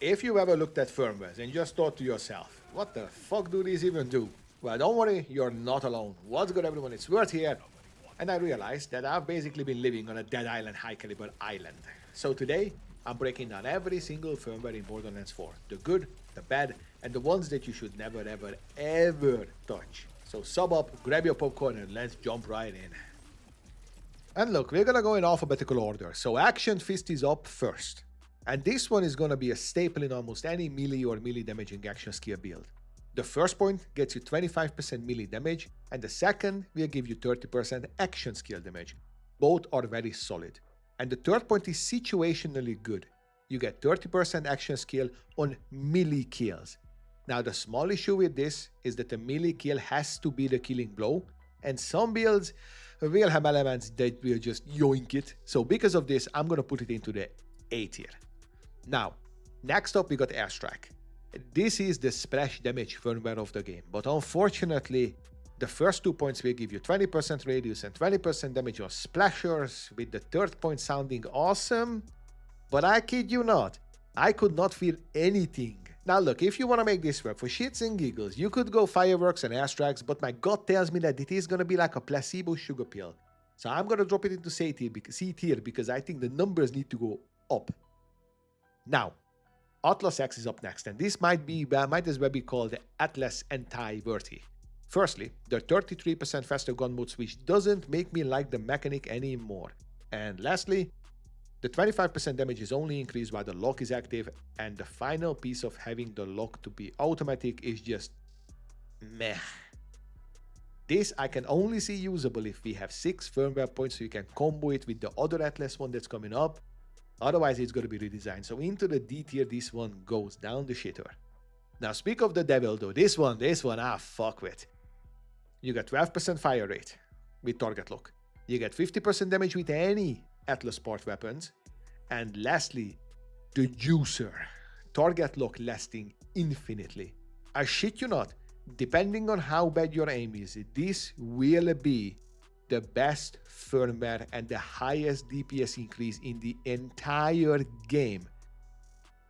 If you ever looked at firmwares and just thought to yourself, what the fuck do these even do? Well, don't worry, you're not alone. What's good, everyone? It's Word here. And I realized that I've basically been living on a dead island high caliber island. So today, I'm breaking down every single firmware in Borderlands 4. The good, the bad, and the ones that you should never ever ever touch. So sub up, grab your popcorn, and let's jump right in. And look, we're gonna go in alphabetical order. So Action Fist is up first. And this one is gonna be a staple in almost any melee or melee damaging action skill build. The first point gets you 25% melee damage, and the second will give you 30% action skill damage. Both are very solid. And the third point is situationally good. You get 30% action skill on melee kills. Now the small issue with this is that the melee kill has to be the killing blow, and some builds will have elements that will just yoink it. So because of this, I'm gonna put it into the A tier. Now, next up we got Airstrike. This is the splash damage firmware of the game, but unfortunately, the first 2 points will give you 20% radius and 20% damage on splashers, with the third point sounding awesome, but I kid you not, I could not feel anything. Now look, if you want to make this work for shits and giggles, you could go fireworks and airstrikes, but my gut tells me that it is going to be like a placebo sugar pill. So I'm going to drop it into C tier because I think the numbers need to go up. Now, Atlas X is up next, and this might as well be called the Atlas Anti-Verti. Firstly, the 33% faster gun mode switch doesn't make me like the mechanic anymore. And lastly, the 25% damage is only increased while the lock is active, and the final piece of having the lock to be automatic is just meh. This I can only see usable if we have 6 firmware points so you can combo it with the other Atlas one that's coming up. Otherwise, it's going to be redesigned. So into the D tier, this one goes down the shitter. Now, speak of the devil though, this one, I fuck with. You get 12% fire rate with target lock. You get 50% damage with any Atlas Sport weapons. And lastly, the juicer. Target lock lasting infinitely. I shit you not, depending on how bad your aim is, this will be the best firmware and the highest DPS increase in the entire game.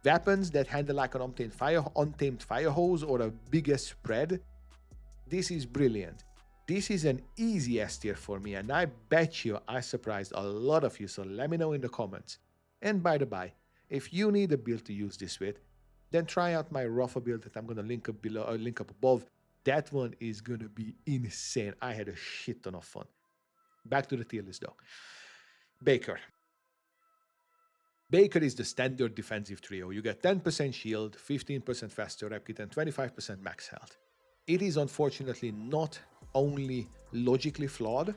Weapons that handle like an untamed fire hose or a bigger spread, this is brilliant. This is an easy S tier for me, and I bet you I surprised a lot of you, so let me know in the comments. And by the by, if you need a build to use this with, then try out my rougher build that I'm gonna link up below or link up above. That one is gonna be insane. I had a shit ton of fun. Back to the tier list though. Baker. Baker is the standard defensive trio. You get 10% shield, 15% faster rep kit, and 25% max health. It is unfortunately not only logically flawed,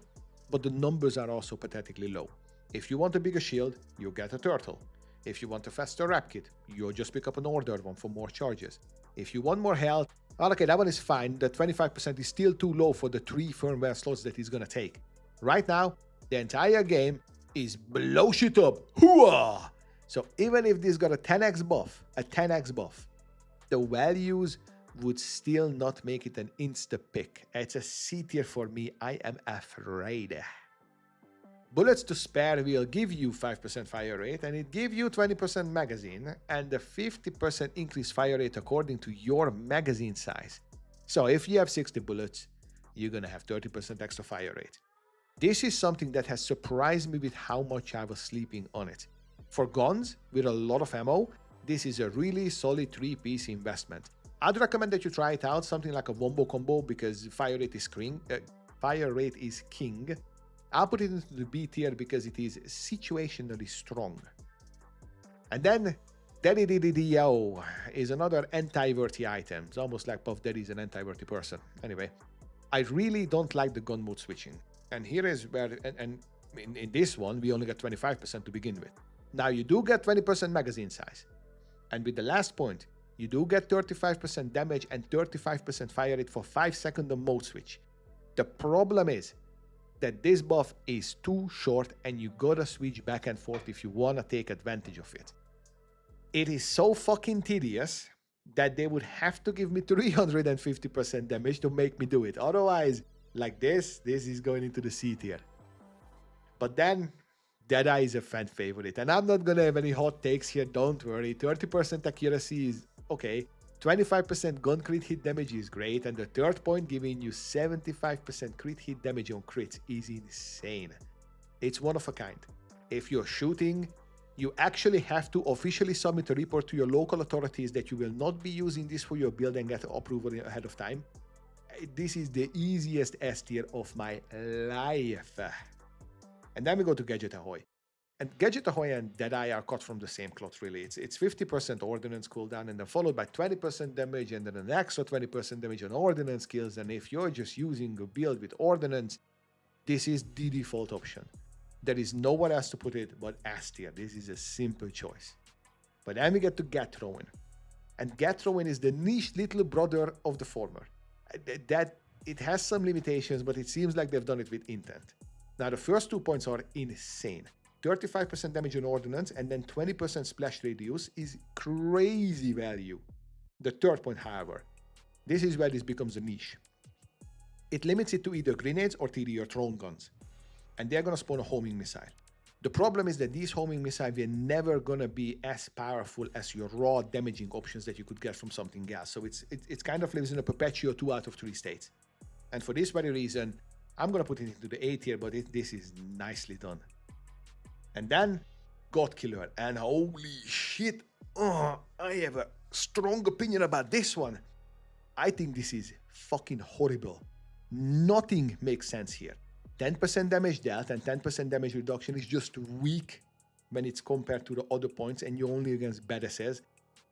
but the numbers are also pathetically low. If you want a bigger shield, you get a turtle. If you want a faster rep kit, you just pick up an ordered one for more charges. If you want more health, well, okay, that one is fine. The 25% is still too low for the 3 firmware slots that he's gonna take. Right now, the entire game is blow shit up. Hooah! So even if this got a 10x buff, the values would still not make it an insta pick. It's a C tier for me. I am afraid. Bullets to spare will give you 5% fire rate, and it give you 20% magazine and a 50% increased fire rate according to your magazine size. So if you have 60 bullets, you're gonna have 30% extra fire rate. This is something that has surprised me with how much I was sleeping on it. For guns with a lot of ammo, this is a really solid 3-piece investment. I'd recommend that you try it out, something like a wombo combo, because fire rate is king. I'll put it into the B tier because it is situationally strong. And then Daed-dy O is another anti-verti item. It's almost like Puff Daddy is an anti-verti person. Anyway, I really don't like the gun mode switching. And here is where, and in this one, we only get 25% to begin with. Now you do get 20% magazine size. And with the last point, you do get 35% damage and 35% fire rate for 5 second on mode switch. The problem is that this buff is too short and you gotta switch back and forth if you wanna take advantage of it. It is so fucking tedious that they would have to give me 350% damage to make me do it. Otherwise, like this is going into the C tier. But then Deadeye is a fan favorite, and I'm not gonna have any hot takes here, don't worry. 30% accuracy is okay, 25% gun crit hit damage is great, and the third point giving you 75% crit hit damage on crits is insane. It's one of a kind. If you're shooting, you actually have to officially submit a report to your local authorities that you will not be using this for your build and get approval ahead of time. This is the easiest S tier of my life. And then we go to Gadget Ahoy. And Gadget Ahoy and Deadeye are cut from the same cloth, really. It's 50% ordnance cooldown, and then followed by 20% damage, and then an extra 20% damage on ordnance kills. And if you're just using a build with ordnance, this is the default option. There is nowhere else to put it but S tier. This is a simple choice. But then we get to Get Throwin. And Get Throwin is the niche little brother of the former. That it has some limitations, but it seems like they've done it with intent. Now, the first 2 points are insane. 35% damage on ordnance and then 20% splash radius is crazy value. The third point, however, this is where this becomes a niche. It limits it to either grenades or TD or thrown guns. And they're gonna spawn a homing missile. The problem is that these homing missiles are never gonna be as powerful as your raw damaging options that you could get from something else. So it's kind of lives in a perpetual 2 out of 3 states. And for this very reason, I'm gonna put it into the A tier, but this is nicely done. And then God Killer, and holy shit, I have a strong opinion about this one. I think this is fucking horrible. Nothing makes sense here. 10% damage dealt and 10% damage reduction is just weak when it's compared to the other points, and you're only against badasses.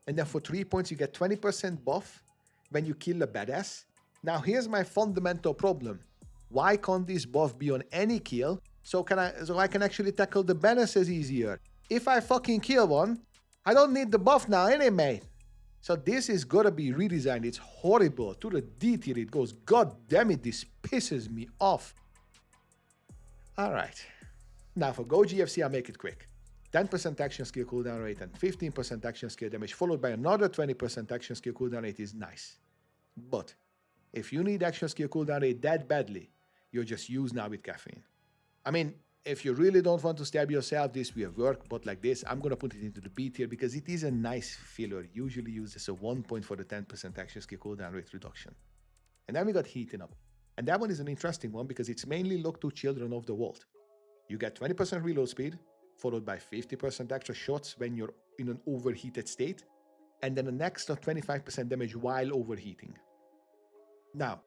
And then for 3 points, you get 20% buff when you kill a badass. Now here's my fundamental problem. Why can't this buff be on any kill so I can actually tackle the badasses easier? If I fucking kill one, I don't need the buff now anyway. So this is gotta be redesigned. It's horrible. To the D tier it goes. God damn it, this pisses me off. Alright. Now for GOOJFC, I'll make it quick. 10% action skill cooldown rate and 15% action skill damage followed by another 20% action skill cooldown rate is nice. But if you need action skill cooldown rate that badly, you're just used now with caffeine. I mean, if you really don't want to stab yourself, this will work, but like this, I'm gonna put it into the B tier because it is a nice filler, usually used as a 1 point for the 10% action skill cooldown rate reduction. And then we got Heating Up. And that one is an interesting one because it's mainly looked to Children of the Vault. You get 20% reload speed, followed by 50% extra shots when you're in an overheated state, and then an extra 25% damage while overheating. Now,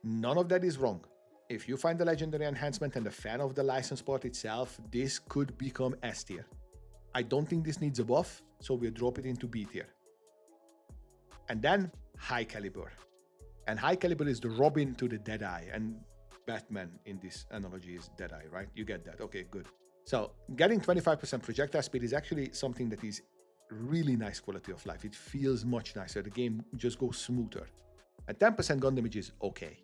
none of that is wrong. If you find the legendary enhancement and a fan of the license part itself, this could become S tier. I don't think this needs a buff, so we'll drop it into B tier. And then High Caliber. And High Caliber is the Robin to the Deadeye, and Batman in this analogy is Deadeye, right? You get that? Okay, good. So getting 25% projectile speed is actually something that is really nice quality of life. It feels much nicer. The game just goes smoother. And 10% gun damage is okay.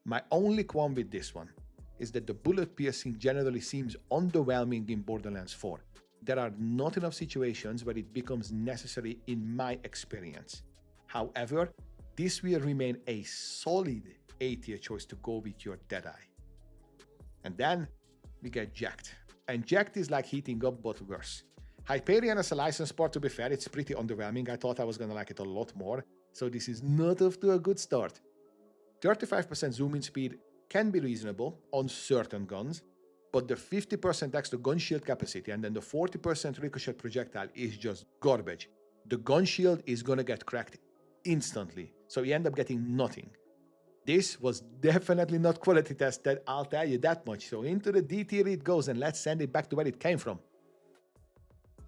My only qualm with this one is that the bullet piercing generally seems underwhelming in Borderlands 4. There are not enough situations where it becomes necessary in my experience. However, this will remain a solid A tier choice to go with your Deadeye. And then we get Jacked. And Jacked is like Heating Up but worse. Hyperion as a license part, to be fair, it's pretty underwhelming. I thought I was gonna like it a lot more. So this is not off to a good start. 35% zoom in speed can be reasonable on certain guns, but the 50% extra gun shield capacity and then the 40% ricochet projectile is just garbage. The gun shield is gonna get cracked instantly, so you end up getting nothing. This was definitely not quality tested, I'll tell you that much. So into the D tier it goes, and let's send it back to where it came from.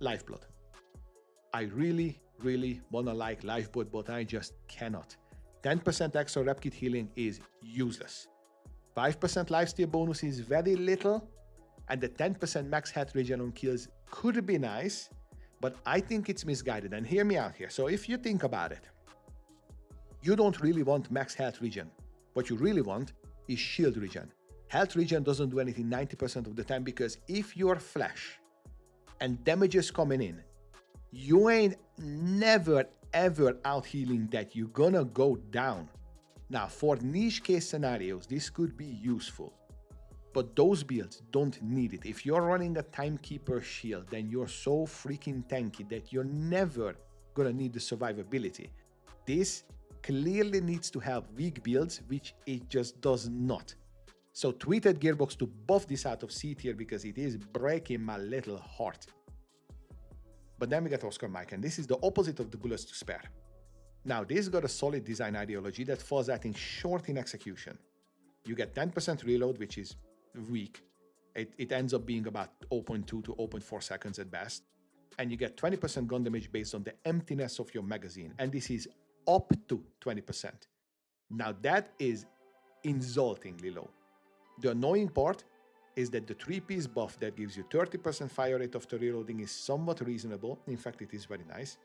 Lifeblood. I really wanna like Lifeblood, but I just cannot. 10% extra rep kit healing is useless. 5% lifesteal bonus is very little, and the 10% max health regen on kills could be nice, but I think it's misguided. And hear me out here. So if you think about it, you don't really want max health regen. What you really want is shield regen. Health regen doesn't do anything 90% of the time because if you're flash and damage is coming in, you ain't never ever out healing that, you're gonna go down. Now for niche case scenarios, this could be useful. But those builds don't need it. If you're running a Timekeeper shield, then you're so freaking tanky that you're never gonna need the survivability. This clearly needs to have weak builds, which it just does not. So tweeted Gearbox to buff this out of C tier because it is breaking my little heart. But then we got Oscar Mike, and this is the opposite of the bullets to spare. Now, this got a solid design ideology that falls out in short in execution. You get 10% reload, which is weak. It ends up being about 0.2 to 0.4 seconds at best. And you get 20% gun damage based on the emptiness of your magazine. And this is up to 20%. Now, that is insultingly low. The annoying part is that the 3-piece buff that gives you 30% fire rate after reloading is somewhat reasonable. In fact, it is very nice.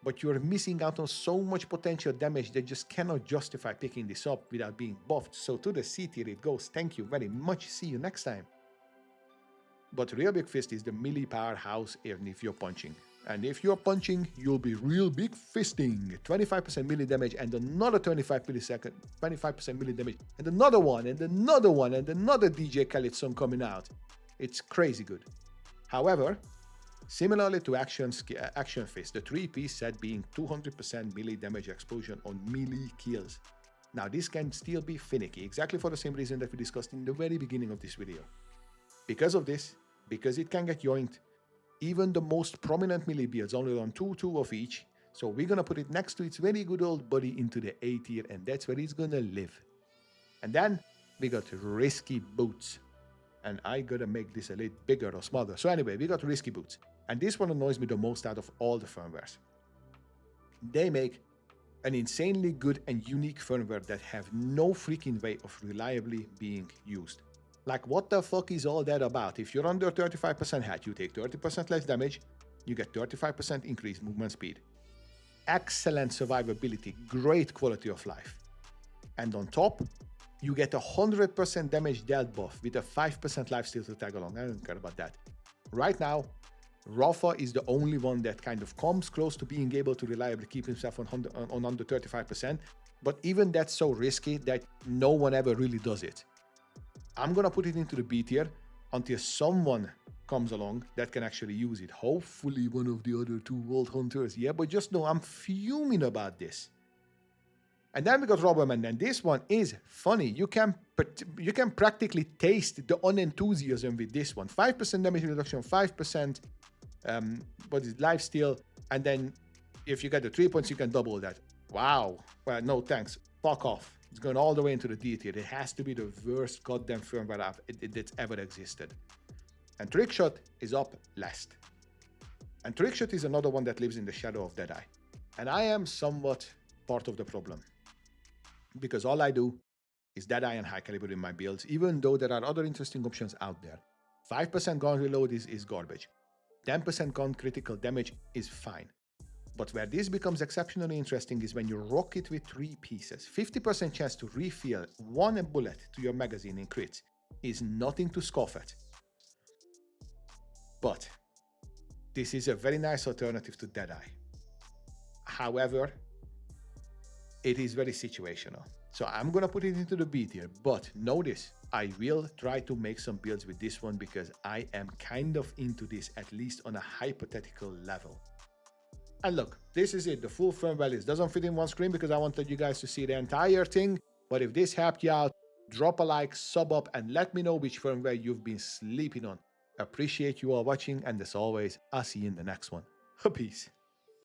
But you're missing out on so much potential damage that just cannot justify picking this up without being buffed. So to the C tier it goes. Thank you very much. See you next time. But Real Big Fist is the melee powerhouse even if you're punching. And if you're punching, you'll be real big fisting. 25% melee damage and another 25% melee damage and another one and another one and another DJ Khaled song coming out. It's crazy good. However, similarly to Action Fist, the 3-piece set being 200% melee damage explosion on melee kills. Now this can still be finicky, exactly for the same reason that we discussed in the very beginning of this video. Because of this, because it can get yoinked, even the most prominent melee builds only on 2 of each, so we're gonna put it next to its very good old buddy into the A tier, and that's where it's gonna live. And then we got Risky Boots. And I gotta make this a little bigger or smaller. So anyway, we got Risky Boots. And this one annoys me the most out of all the firmwares. They make an insanely good and unique firmware that have no freaking way of reliably being used. Like, what the fuck is all that about? If you're under 35% hat, you take 30% less damage, you get 35% increased movement speed. Excellent survivability, great quality of life. And on top, you get a 100% damage dealt buff with a 5% lifesteal to tag along. I don't care about that. Right now, Rafa is the only one that kind of comes close to being able to reliably keep himself on under 35%, but even that's so risky that no one ever really does it. I'm gonna put it into the B tier until someone comes along that can actually use it. Hopefully one of the other 2 World Hunters, yeah, but just know I'm fuming about this. And then we got Rubberband Man, and this one is funny. You can practically taste the unenthusiasm with this one. 5% damage reduction, 5% lifesteal, and then if you get the 3 points, you can double that. Wow. Well, no thanks. Fuck off. It's going all the way into the D tier. It has to be the worst goddamn firmware app that's ever existed. And Trickshot is up last. And Trickshot is another one that lives in the shadow of Deadeye. And I am somewhat part of the problem. Because all I do is Deadeye and high caliber in my builds, even though there are other interesting options out there. 5% gun reload is garbage. 10% gun critical damage is fine. But where this becomes exceptionally interesting is when you rock it with 3 pieces. 50% chance to refill 1 bullet to your magazine in crits is nothing to scoff at. But this is a very nice alternative to Deadeye. However, it is very situational. So I'm gonna put it into the B tier, but notice I will try to make some builds with this one because I am kind of into this, at least on a hypothetical level. And look, this is it. The full firmware list doesn't fit in one screen because I wanted you guys to see the entire thing. But if this helped you out, drop a like, sub up, and let me know which firmware you've been sleeping on. Appreciate you all watching, and as always, I'll see you in the next one. Peace.